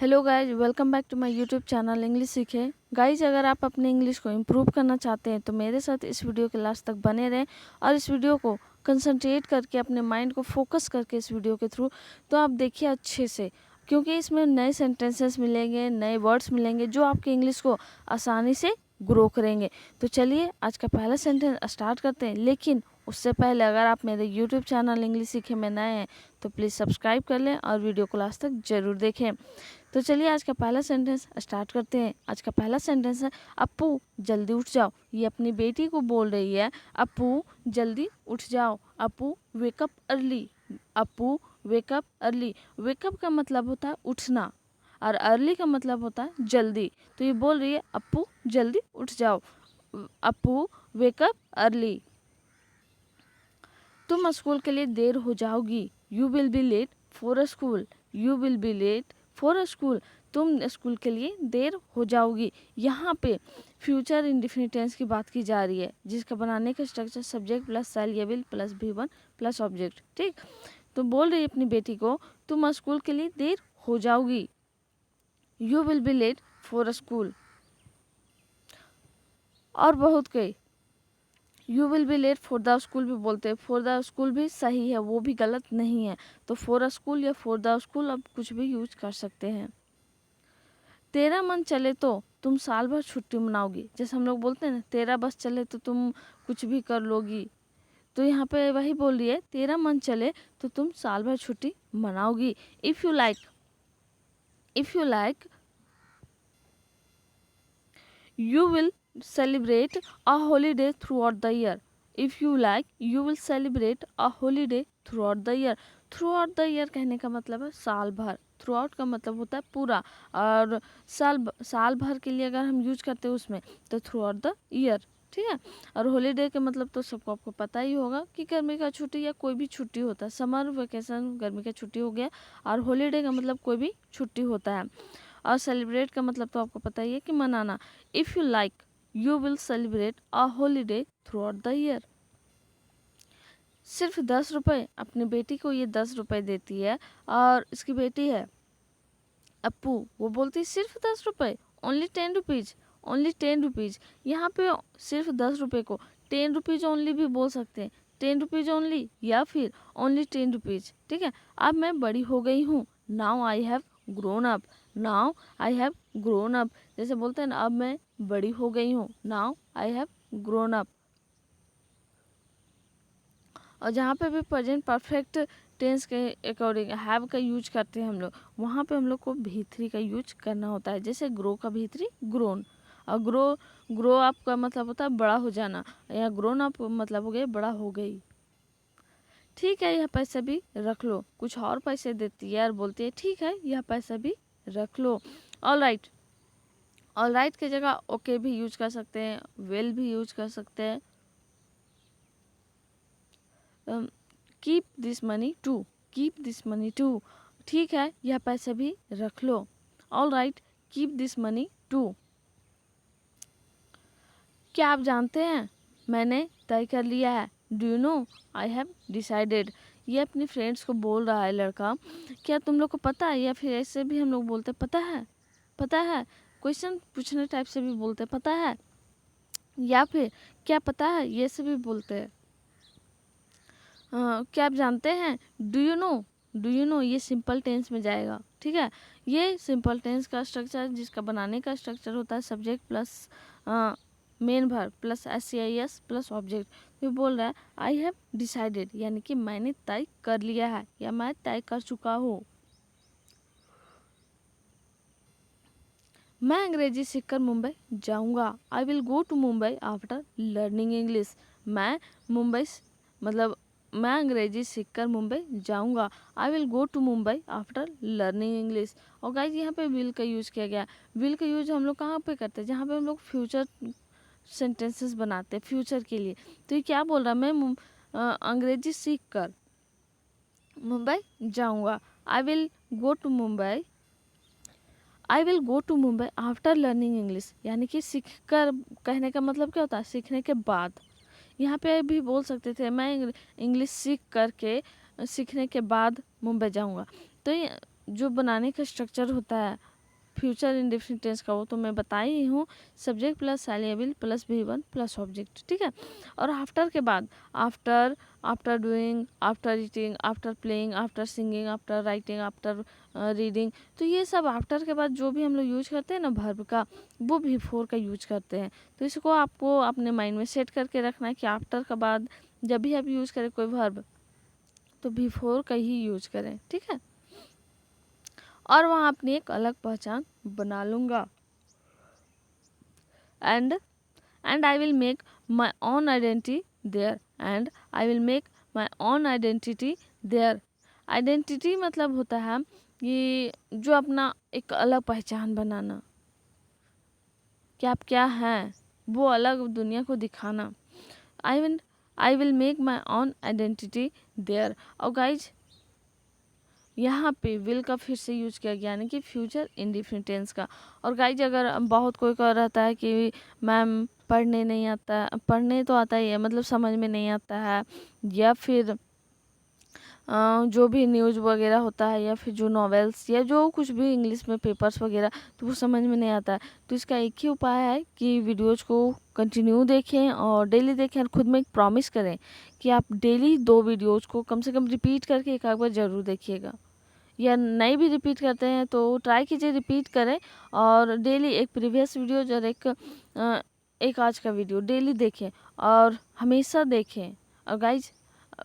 Hello guys, welcome back to my YouTube channel English सीखे। Guys, अगर आप अपने इंग्लिश को इम्प्रूव करना चाहते हैं तो मेरे साथ इस वीडियो के लास्ट तक बने रहें और इस वीडियो को कंसंट्रेट करके अपने माइंड को फोकस करके इस वीडियो के थ्रू तो आप देखिए अच्छे से, क्योंकि इसमें नए सेंटेंसेस मिलेंगे, नए वर्ड्स मिलेंगे जो आपके इंग्लिश को आसानी से ग्रो करेंगे। तो चलिए आज का पहला सेंटेंस स्टार्ट करते हैं। लेकिन उससे पहले अगर आप मेरे यूट्यूब चैनल इंग्लिश सीखे में नए हैं तो प्लीज़ सब्सक्राइब कर लें और वीडियो को लास्ट तक ज़रूर देखें। तो चलिए आज का पहला सेंटेंस स्टार्ट करते हैं। आज का पहला सेंटेंस है, अप्पू जल्दी उठ जाओ। ये अपनी बेटी को बोल रही है, अप्पू जल्दी उठ जाओ। Appu wake up early. Appu wake up early. Wake up का मतलब होता है उठना और अर्ली का मतलब होता है जल्दी। तो ये बोल रही है, अप्पू जल्दी उठ जाओ। Appu wake up early. तुम स्कूल के लिए देर हो जाओगी। You will be late for school. You will be late for school. तुम स्कूल के लिए देर हो जाओगी। यहाँ पे फ्यूचर इंडेफिनिट टेंस की बात की जा रही है, जिसका बनाने का स्ट्रक्चर सब्जेक्ट प्लस सेल या will plus V1 plus object. ठीक, तो बोल रही है अपनी बेटी को, तुम स्कूल के लिए देर हो जाओगी। You will be late for school. और बहुत कई you will be late for the school भी बोलते हैं। फॉर द स्कूल भी सही है, वो भी गलत नहीं है। तो फॉर स्कूल या फॉर द स्कूल आप कुछ भी यूज कर सकते हैं। तेरा मन चले तो तुम साल भर छुट्टी मनाओगी। जैसे हम लोग बोलते हैं ना, तेरा बस चले तो तुम कुछ भी कर लोगी। तो यहाँ पे वही बोल रही है, तेरा मन चले तो तुम साल भर छुट्टी मनाओगी। If you like you will celebrate a holiday throughout the year. If you like, you will celebrate a holiday throughout the year. Throughout the year कहने का मतलब है साल भर। Throughout का मतलब होता है पूरा, और साल भर के लिए अगर हम यूज करते हैं उसमें तो throughout the year। ठीक है। और हॉलीडे का मतलब तो सबको आपको पता ही होगा कि गर्मी का छुट्टी या कोई भी छुट्टी होता है। समर वेकेशन गर्मी का छुट्टी हो गया, और हॉलीडे का मतलब कोई भी छुट्टी होता है। और सेलिब्रेट का मतलब तो आपको पता ही है कि मनाना। If you like, you will celebrate a holiday through out the year. सिर्फ 10 रुपये, अपनी बेटी को ये 10 रुपये देती है, और इसकी बेटी है अप्पू, वो बोलती है सिर्फ 10 रुपये, ओनली 10 रुपीज़, ओनली 10 रुपीज़। यहाँ पे सिर्फ 10 रुपये को 10 रुपीज़ ओनली भी बोल सकते हैं। 10 रुपीज़ ओनली या फिर ओनली 10 रुपीज़। ठीक है। अब मैं बड़ी हो गई हूँ। Now I have grown up. Now I have grown up. जैसे बोलते हैं ना, अब मैं बड़ी हो गई हूँ। Now I have grown up. और जहाँ पे भी प्रेजेंट परफेक्ट टेंस के अकॉर्डिंग हैव का यूज करते हैं हम लोग, वहाँ पे हम लोग को भी3 का यूज करना होता है। जैसे ग्रो का भी3 ग्रोन, और ग्रो अप का मतलब होता है बड़ा हो जाना, या ग्रोन अप मतलब हो गया बड़ा हो गई। ठीक है, यह पैसा भी रख लो। कुछ और पैसे देती है और बोलती है ठीक है, यह पैसा भी रख लो। All right. ऑल राइट की जगह ओके भी यूज कर सकते हैं, वेल भी यूज कर सकते हैं। Keep this money too. Keep this money too. ठीक है, यह पैसा भी रख लो। All right, keep this money too. क्या आप जानते हैं, मैंने तय कर लिया है। Do you know, I have decided. ये अपनी फ्रेंड्स को बोल रहा है लड़का, क्या तुम लोग को पता है, या फिर ऐसे भी हम लोग बोलते पता है। पता है क्वेश्चन पूछने टाइप से भी बोलते पता है, या फिर क्या पता है, ये से भी बोलते हैं। क्या आप जानते हैं, do you no. Do you no ये सिंपल टेंस में जाएगा। ठीक है। ये सिंपल टेंस का स्ट्रक्चर, जिसका बनाने का स्ट्रक्चर होता है subject plus main verb plus SCIS plus object. तो बोल रहा है आई हैव डिसाइडेड, यानी कि मैंने तय कर लिया है या मैं तय कर चुका हूँ। मैं अंग्रेजी सीखकर मुंबई जाऊंगा। I will go to Mumbai after learning English. मैं मुंबई मतलब मैं अंग्रेजी सीखकर मुंबई जाऊंगा। I will go to Mumbai after learning English. और गाइज, यहाँ पे विल का यूज़ किया गया। विल का यूज हम लोग कहाँ पे करते हैं, जहाँ पे हम लोग फ्यूचर सेंटेंसेस बनाते हैं फ्यूचर के लिए। तो ये क्या बोल रहा है, मैं अंग्रेजी सीख कर मुंबई जाऊंगा। I will go to Mumbai. I will go to Mumbai after learning English, यानी कि सीख कर कहने का मतलब क्या होता है, सीखने के बाद। यहाँ पे भी बोल सकते थे मैं इंग्लिश सीखने के बाद मुंबई जाऊँगा। तो ये जो बनाने का स्ट्रक्चर होता है फ्यूचर इंडेफिनिट टेंस का वो तो मैं बता ही हूँ, subject plus syllable plus V1 plus object, ठीक है। और आफ्टर के बाद after, after doing, after eating, after playing, after singing, after writing, after reading, तो ये सब आफ्टर के बाद जो भी हम लोग यूज करते हैं ना वर्ब का, वो V4 का यूज करते हैं। तो इसको आपको अपने माइंड में सेट करके रखना है कि आफ्टर के बाद जब भी आप यूज करें कोई वर्ब तो V4 का ही यूज करें, ठीक है। और वहाँ अपनी एक अलग पहचान बना लूँगा। And I will make my own identity there, and I will make my own identity there. Identity मतलब होता है कि जो अपना एक अलग पहचान बनाना, कि आप क्या हैं वो अलग दुनिया को दिखाना। I will make my own identity there. और गाइज यहाँ पे विल का फिर से यूज किया गया, यानी कि फ्यूचर इंडेफिनिट टेंस का। और गाइज अगर बहुत कोई कह रहता है कि मैम पढ़ने नहीं आता, पढ़ने तो आता ही है, मतलब समझ में नहीं आता है, या फिर जो भी न्यूज़ वगैरह होता है, या फिर जो नॉवेल्स या जो कुछ भी इंग्लिश में पेपर्स वगैरह, तो वो समझ में नहीं आता है। तो इसका एक ही उपाय है कि वीडियोज़ को कंटिन्यू देखें और डेली देखें, और खुद में एक प्रॉमिस करें कि आप डेली 2 वीडियोज़ को कम से कम रिपीट करके एक बार ज़रूर देखिएगा। या नहीं भी रिपीट करते हैं तो ट्राई कीजिए रिपीट करें, और डेली एक प्रीवियस वीडियो और एक आज का वीडियो डेली देखें और हमेशा देखें। और गाइज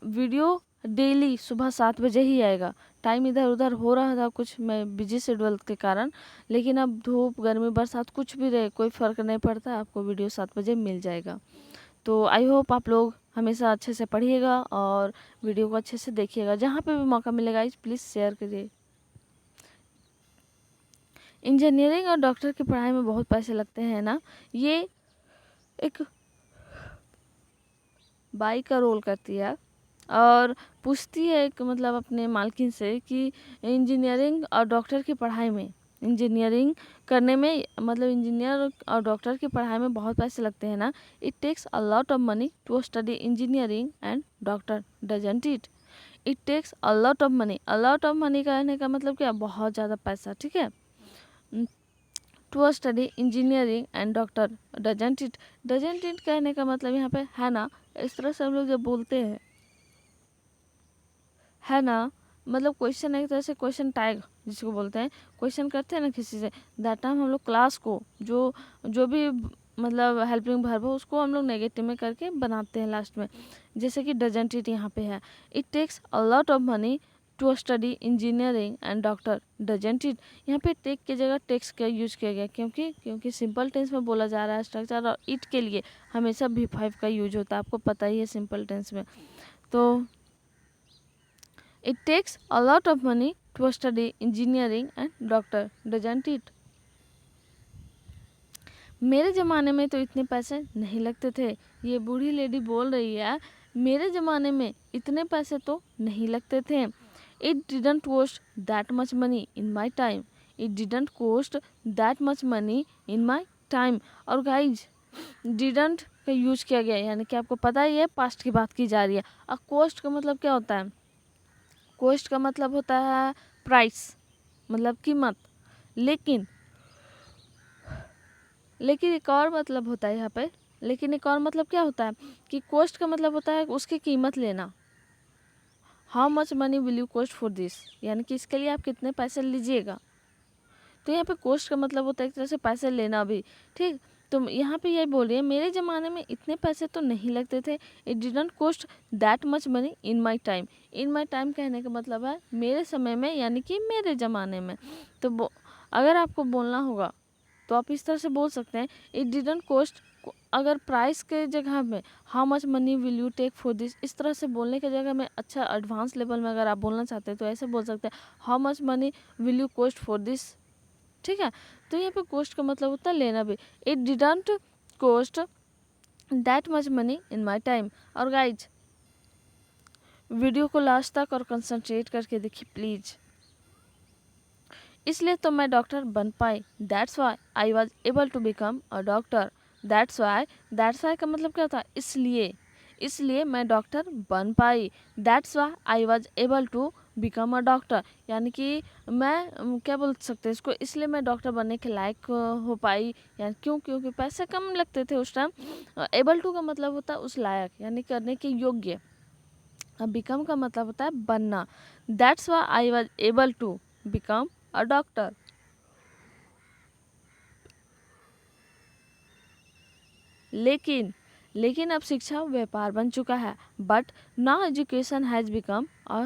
वीडियो डेली सुबह 7 बजे ही आएगा। टाइम इधर उधर हो रहा था कुछ, मैं बिजी शेड्यूल के कारण, लेकिन अब धूप गर्मी बरसात कुछ भी रहे कोई फ़र्क नहीं पड़ता, आपको वीडियो 7 बजे मिल जाएगा। तो आई होप आप लोग हमेशा अच्छे से पढ़िएगा और वीडियो को अच्छे से देखिएगा। जहाँ पे भी मौका मिलेगा इस प्लीज़ शेयर करिए। इंजीनियरिंग और डॉक्टर की पढ़ाई में बहुत पैसे लगते हैं ना। ये एक बाई का रोल करती है और पूछती है एक मतलब अपने मालकिन से कि इंजीनियरिंग और डॉक्टर की पढ़ाई में, इंजीनियरिंग करने में मतलब इंजीनियर और डॉक्टर की पढ़ाई में बहुत पैसे लगते हैं ना। It takes a lot of money to study engineering and doctor, doesn't it. It takes a lot of money, a lot of money कहने का मतलब क्या, बहुत ज़्यादा पैसा, ठीक है। To study engineering and doctor, doesn't it. Doesn't it कहने का मतलब यहाँ पे है ना, इस तरह से हम लोग जब बोलते हैं है ना, मतलब क्वेश्चन एक तरह से क्वेश्चन टैग जिसको बोलते हैं, क्वेश्चन करते हैं ना किसी से, दैट टाइम हम लोग क्लास को जो भी मतलब हेल्पिंग वर्ब है उसको हम लोग नेगेटिव में करके बनाते हैं लास्ट में, जैसे कि डजंट इट यहाँ पे है। It takes a lot of money to study engineering and doctor, doesn't it. यहाँ पे टेक की जगह टेक्स का यूज किया गया, क्योंकि सिंपल टेंस में बोला जा रहा है स्ट्रक्चर, और इट के लिए हमेशा V5 का यूज होता है, आपको पता ही है सिंपल टेंस में। तो it takes a lot of money to study engineering and doctor, doesn't it? मेरे ज़माने में तो इतने पैसे नहीं लगते थे। ये बूढ़ी लेडी बोल रही है, मेरे ज़माने में इतने पैसे तो नहीं लगते थे। It didn't cost that much money in my time. It didn't cost that much money in my time. और गाइज didn't का यूज किया गया, यानी कि आपको पता ही है पास्ट की बात की जा रही है। और कोस्ट का मतलब क्या होता है, कॉस्ट का मतलब होता है प्राइस, मतलब कीमत। लेकिन एक और मतलब होता है यहाँ पे, लेकिन एक और मतलब क्या होता है कि कॉस्ट का मतलब होता है उसकी कीमत लेना। How much money will you cost for this, यानी कि इसके लिए आप कितने पैसे लीजिएगा। तो यहाँ पे कॉस्ट का मतलब होता है एक तरह से पैसे लेना भी, ठीक। तो यहाँ पे ये बोल रही है मेरे ज़माने में इतने पैसे तो नहीं लगते थे। It didn't cost that much money in my time. In my time कहने का मतलब है मेरे समय में, यानी कि मेरे ज़माने में। तो अगर आपको बोलना होगा तो आप इस तरह से बोल सकते हैं, इट डिडंट कॉस्ट, अगर प्राइस के जगह में how much money will you take for this, इस तरह से बोलने की जगह में अच्छा एडवांस लेवल में अगर आप बोलना चाहते हैं तो ऐसे बोल सकते हैं, how much money will you cost for this, ठीक है। तो यहाँ पे कॉस्ट का मतलब होता है लेना भी। It didn't cost that much money in my time. और गाइज वीडियो को लास्ट तक और कंसंट्रेट करके देखिए प्लीज़। इसलिए तो मैं डॉक्टर बन पाई, that's why I was able to become a doctor. That's why का मतलब क्या होता है, इसलिए मैं डॉक्टर बन पाई। That's why I was able to become a doctor, यानी कि मैं क्या बोल सकते हैं इसको, इसलिए मैं डॉक्टर बनने के लायक हो पाई। यानी क्यों? क्योंकि पैसे कम लगते थे उस टाइम। एबल टू का मतलब होता है उस लायक, यानी करने के योग्य। अब बिकम का मतलब होता है बनना। That's why I was able to become a doctor. लेकिन अब शिक्षा व्यापार बन चुका है। But now education has become a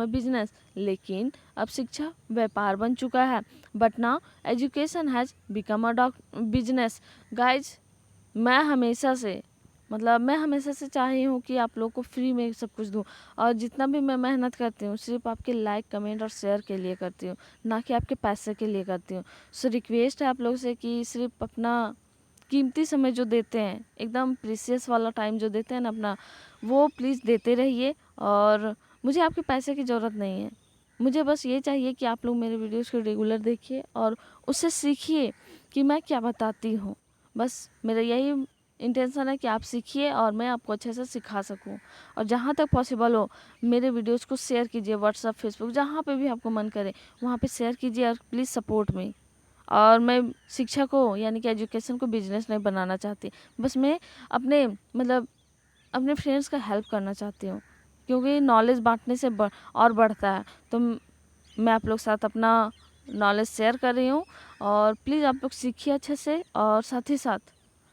business. लेकिन अब शिक्षा व्यापार बन चुका है। But now education has become a business. Guys, मैं हमेशा से चाही हूँ कि आप लोग को फ्री में सब कुछ दूँ, और जितना भी मैं मेहनत करती हूँ सिर्फ आपके लाइक, कमेंट और शेयर के लिए करती हूँ, ना कि आपके पैसे के लिए करती हूँ। सो रिक्वेस्ट है आप लोग से कि सिर्फ अपना कीमती समय जो देते हैं, एकदम प्रीशियस वाला टाइम जो देते हैं ना अपना, वो प्लीज़ देते रहिए। और मुझे आपके पैसे की ज़रूरत नहीं है, मुझे बस ये चाहिए कि आप लोग मेरे वीडियोज़ को रेगुलर देखिए और उससे सीखिए कि मैं क्या बताती हूँ। बस मेरा यही इंटेंशन है कि आप सीखिए और मैं आपको अच्छे से सिखा सकूं। और जहाँ तक पॉसिबल हो मेरे वीडियोज़ को शेयर कीजिए, व्हाट्सअप, फेसबुक, जहाँ पे भी आपको मन करे वहाँ पे शेयर कीजिए, और प्लीज़ सपोर्ट मी। और मैं शिक्षा को यानी कि एजुकेशन को बिजनेस नहीं बनाना चाहती, बस मैं अपने अपने फ्रेंड्स का हेल्प करना चाहती हूँ, क्योंकि नॉलेज बांटने से और बढ़ता है। तो मैं आप लोग साथ अपना नॉलेज शेयर कर रही हूँ, और प्लीज़ आप लोग सीखिए अच्छे से, और साथ ही साथ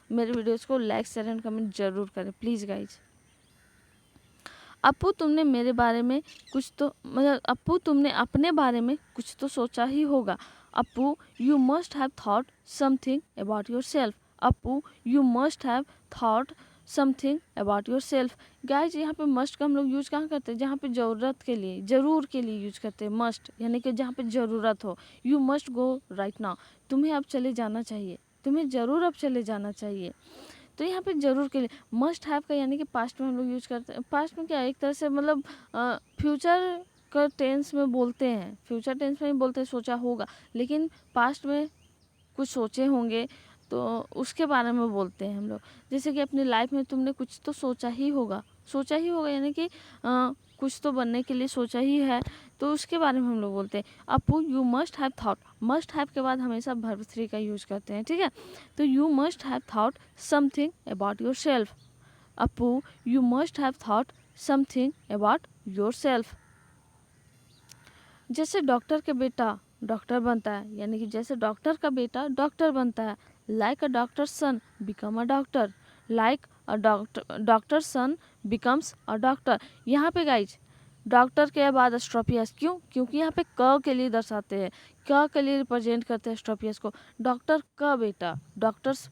मेरे वीडियोज़ को लाइक, शेयर एंड कमेंट ज़रूर करें प्लीज़ गाइज। अप्पू तुमने मेरे बारे में कुछ तो अप्पू तुमने अपने बारे में कुछ तो सोचा ही होगा। Appu you must have thought something about your self. Appu you must have thought something about your self. Guys, यहाँ पे मस्ट का हम लोग यूज़ कहाँ करते हैं? जहाँ पे ज़रूरत के लिए, ज़रूर के लिए यूज करते हैं मस्ट, यानी कि जहाँ पे ज़रूरत हो। You must go right now, तुम्हें अब चले जाना चाहिए, तुम्हें ज़रूर अब चले जाना चाहिए। तो यहाँ पे ज़रूर के लिए मस्ट हैव का यानी कि पास्ट में हम लोग यूज़ करते हैं। पास्ट में क्या, एक तरह से फ्यूचर का टेंस में बोलते हैं, फ्यूचर टेंस में ही बोलते हैं सोचा होगा, लेकिन पास्ट में कुछ सोचे होंगे तो उसके बारे में बोलते हैं हम लोग। जैसे कि अपनी लाइफ में तुमने कुछ तो सोचा ही होगा, यानी कि कुछ तो बनने के लिए सोचा ही है, तो उसके बारे में हम लोग बोलते हैं। Apu you must have thought, must have के बाद हमेशा वर्ब 3 का यूज करते हैं, ठीक है। तो you must have thought something about yourself. अपू you must have thought something about yourself. जैसे डॉक्टर के बेटा डॉक्टर बनता है, यानी कि जैसे डॉक्टर का बेटा डॉक्टर बनता है। Like a doctor son become a doctor. Like a doctor son becomes a doctor. यहाँ पे गाइज डॉक्टर के बाद स्ट्रोपियस, क्यों? क्योंकि यहाँ पे क के लिए दर्शाते हैं, क के लिए रिप्रेजेंट करते हैं स्ट्रोपियस को। डॉक्टर का बेटा, डॉक्टर्स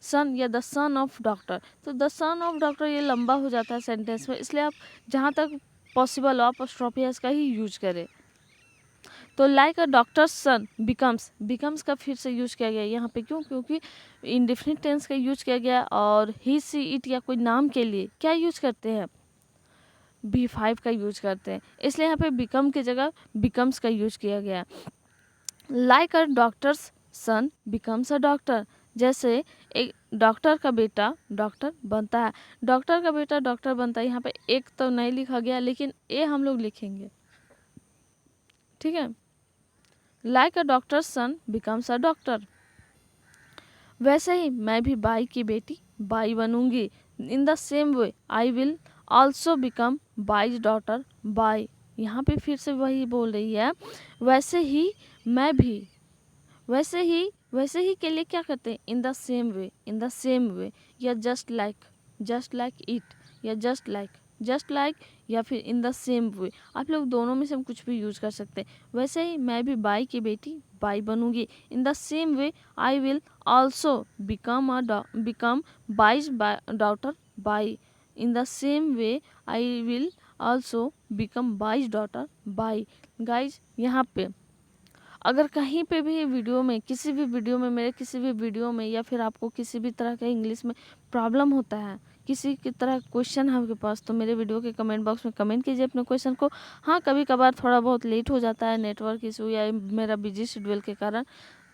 सन या द सन ऑफ डॉक्टर। तो द सन ऑफ डॉक्टर ये लंबा हो जाता है सेंटेंस में, इसलिए आप जहाँ तक पॉसिबल हो आप स्ट्रोपियस का ही यूज करें। तो like a doctor son becomes का फिर से यूज किया गया यहाँ पे, क्यों? क्योंकि इंडेफिनिट टेंस का यूज किया गया, और ही सी इट या कोई नाम के लिए क्या यूज करते हैं? B5 का यूज करते हैं, इसलिए यहाँ पे बिकम की जगह बिकम्स का यूज किया गया। Like a doctor's son becomes a doctor. जैसे एक डॉक्टर का बेटा डॉक्टर बनता है, डॉक्टर का बेटा डॉक्टर बनता है। यहाँ पे एक तो नहीं लिखा गया, लेकिन ए हम लोग लिखेंगे, ठीक है। Like a doctor son becomes a doctor. वैसे ही मैं भी बाई की बेटी बाई बनूंगी। In the same way I will also become bai's daughter bai. यहाँ पे फिर से वही बोल रही है, वैसे ही मैं भी, वैसे ही के लिए क्या करते हैं? इन द सेम वे या जस्ट लाइक इट या जस्ट लाइक या फिर इन द सेम वे। आप लोग दोनों में से हम कुछ भी यूज कर सकते हैं। वैसे ही मैं भी बाई की बेटी बाई बनूंगी। In the same way I will also become bai's daughter bai. In the same way I will also become bai's daughter bai. Guys, यहाँ पे अगर कहीं पे भी वीडियो में, किसी भी वीडियो में, मेरे किसी भी वीडियो में, या फिर आपको किसी भी तरह का इंग्लिश में प्रॉब्लम होता है, किसी की तरह क्वेश्चन है आपके पास, तो मेरे वीडियो के कमेंट बॉक्स में कमेंट कीजिए अपने क्वेश्चन को। हाँ, कभी कभार थोड़ा बहुत लेट हो जाता है नेटवर्क इशू या मेरा बिजी शेड्यूल के कारण,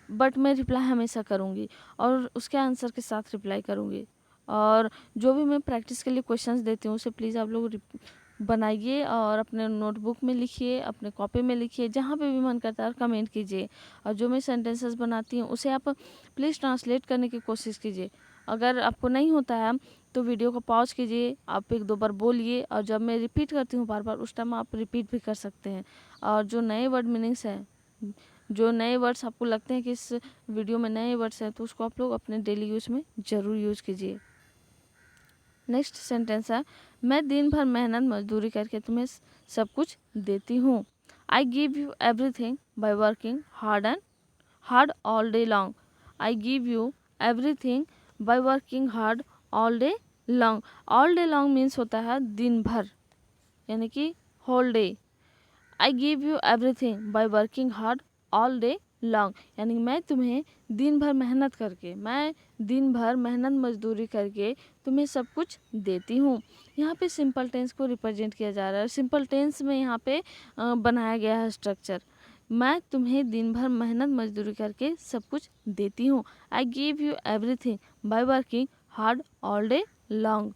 बट मैं रिप्लाई हमेशा करूँगी और उसके आंसर के साथ रिप्लाई करूँगी। और जो भी मैं प्रैक्टिस के लिए क्वेश्चंस देती हूँ उसे प्लीज़ आप लोग बनाइए और अपने नोटबुक में लिखिए, अपने कॉपी में लिखिए, जहाँ पे भी मन करता है और कमेंट कीजिए। और जो मैं सेंटेंसेस बनाती हूँ उसे आप प्लीज़ ट्रांसलेट करने की कोशिश कीजिए। अगर आपको नहीं होता है तो वीडियो को पॉज कीजिए, आप 1-2 बार बोलिए और जब मैं रिपीट करती हूँ बार-बार उस टाइम आप रिपीट भी कर सकते हैं। और जो नए वर्ड मीनिंग्स हैं, जो नए वर्ड्स आपको लगते हैं कि इस वीडियो में नए वर्ड्स हैं तो उसको आप लोग अपने डेली यूज़ में ज़रूर यूज़ कीजिए। नेक्स्ट सेंटेंस है, मैं दिन भर मेहनत मजदूरी करके तुम्हें सब कुछ देती हूँ। I give you everything by working hard all day long. I give you everything by working hard all day long. All day long means होता है दिन भर, यानी कि whole day. I give you everything by working hard all day long, यानी मैं तुम्हें दिन भर मेहनत मजदूरी करके तुम्हें सब कुछ देती हूँ। यहाँ पे सिंपल टेंस को रिप्रेजेंट किया जा रहा है। सिंपल टेंस में यहाँ पे बनाया गया है स्ट्रक्चर, मैं तुम्हें दिन भर मेहनत मजदूरी करके सब कुछ देती हूँ। I give you everything by working hard all day long.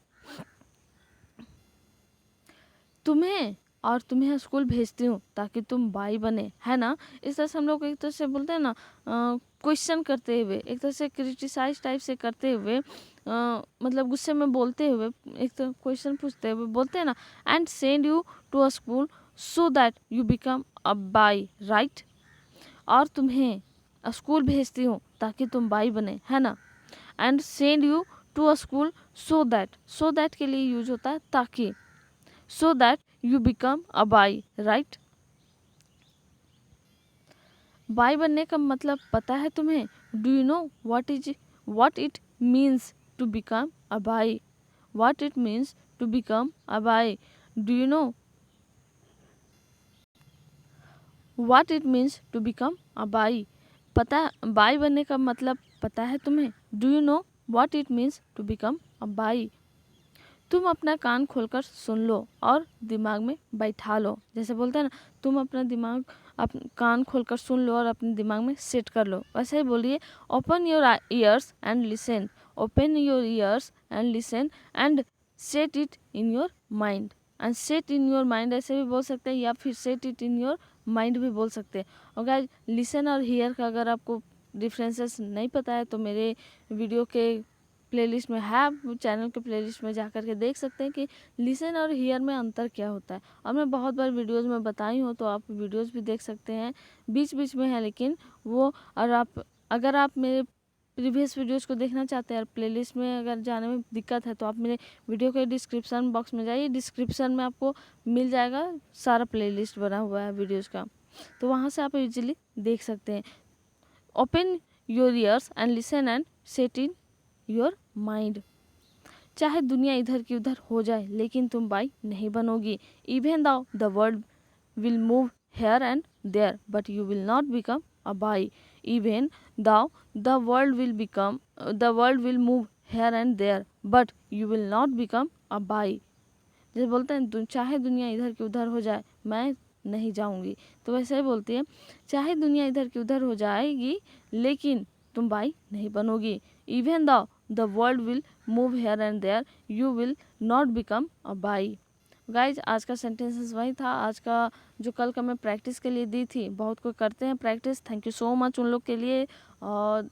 तुम्हें स्कूल भेजती हूँ ताकि तुम बाई बने, है ना। इस तरह से हम लोग एक तरह से बोलते हैं ना, क्वेश्चन करते हुए, एक तरह से क्रिटिसाइज टाइप से करते हुए, मतलब गुस्से में बोलते हुए, एक तो क्वेश्चन पूछते हुए बोलते हैं ना, and send you to a school so that you become a buy, right. और तुम्हें स्कूल भेजती हूँ ताकि तुम बाई बने, है ना। And send you to a school so that के लिए यूज होता है ताकि, so that you become a buy, right? By बनने का मतलब पता है तुम्हें? Do you know what it means to become a buy? What it means to become a buy? Do you know what it means to become a buy? पता, by बनने का मतलब पता है तुम्हें? Do you know what it means to become a buy? तुम अपना कान खोलकर सुन लो और दिमाग में बैठा लो। जैसे बोलते हैं ना, तुम अपना कान खोलकर सुन लो और अपने दिमाग में सेट कर लो, वैसे ही बोलिए, open your ears and listen. Open your ears and listen and set it in your mind. And set in your mind ऐसे भी बोल सकते हैं, या फिर set it in your mind भी बोल सकते हैं। और गाइस, लिसन और हियर का अगर आपको डिफरेंसेस नहीं पता है तो मेरे वीडियो के प्लेलिस्ट में है, आप चैनल के प्लेलिस्ट में जा कर के देख सकते हैं कि लिसन और हियर में अंतर क्या होता है। और मैं बहुत बार वीडियोस में बताई हूँ, तो आप वीडियोस भी देख सकते हैं, बीच बीच में है लेकिन वो। और अगर आप मेरे प्रीवियस वीडियोस को देखना चाहते हैं और प्लेलिस्ट में अगर जाने में दिक्कत है तो आप मेरे वीडियो के डिस्क्रिप्शन बॉक्स में जाइए, डिस्क्रिप्शन में आपको मिल जाएगा सारा प्लेलिस्ट बना हुआ है वीडियोज़ का, तो वहाँ से आप इजीली देख सकते हैं। Open your ears and listen and set in your mind. चाहे दुनिया इधर की उधर हो जाए लेकिन तुम बाई नहीं बनोगी। Even though the world will move here and there but you will not become a bai. Even though the world will move here and there but you will not become a bai. जैसे बोलते हैं, चाहे दुनिया इधर की उधर हो जाए मैं नहीं जाऊंगी, तो वैसे ही बोलती है, चाहे दुनिया इधर की उधर हो जाएगी लेकिन तुम बाई नहीं बनोगी। Even though the world will move here and there you will not become a bai. Guys, आज का सेंटेंसेस वही था, आज का जो कल का मैं प्रैक्टिस के लिए दी थी। बहुत कोई करते हैं practice, thank you so much उन लोग के लिए। और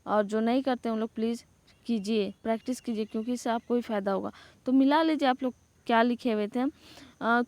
जो नहीं करते उन लोग प्लीज़ कीजिए, प्रैक्टिस कीजिए, क्योंकि इससे आपको ही फ़ायदा होगा। तो मिला लीजिए आप लोग क्या लिखे हुए थे।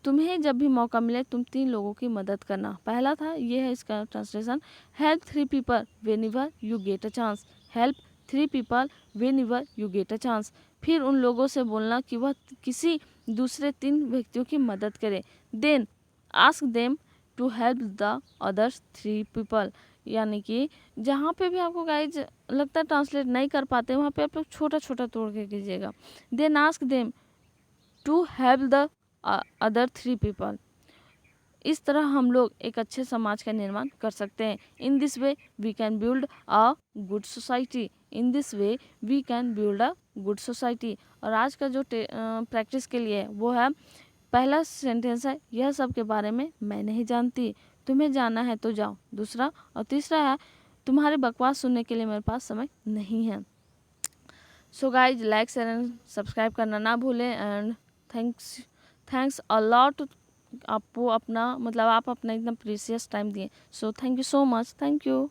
तुम्हें जब भी मौका मिले तुम 3 लोगों की मदद करना। पहला था, ये है इसका translation, help 3 people whenever you get a chance. Help 3 people whenever you get a chance. फिर उन लोगों से बोलना कि वह किसी दूसरे 3 व्यक्तियों की मदद करें। Then ask them to help the others 3 people. यानी कि जहाँ पे भी आपको गाइज लगता है ट्रांसलेट नहीं कर पाते, वहाँ पे आप लोग छोटा छोटा तोड़ के कीजिएगा। Then ask them to help the other 3 people. इस तरह हम लोग एक अच्छे समाज का निर्माण कर सकते हैं। In this way we can build a good society. In this way we can build a good society. और आज का जो प्रैक्टिस के लिए है वो है, पहला सेंटेंस है, यह सब के बारे में मैं नहीं जानती, तुम्हें जाना है तो जाओ। दूसरा और तीसरा है, तुम्हारे बकवास सुनने के लिए मेरे पास समय नहीं है। So guys like share and subscribe करना ना भूलें। एंड थैंक्स अ लॉट, आपको अपना मतलब आप अपना एकदम प्रीशियस टाइम दिए। So thank you so much, thank you.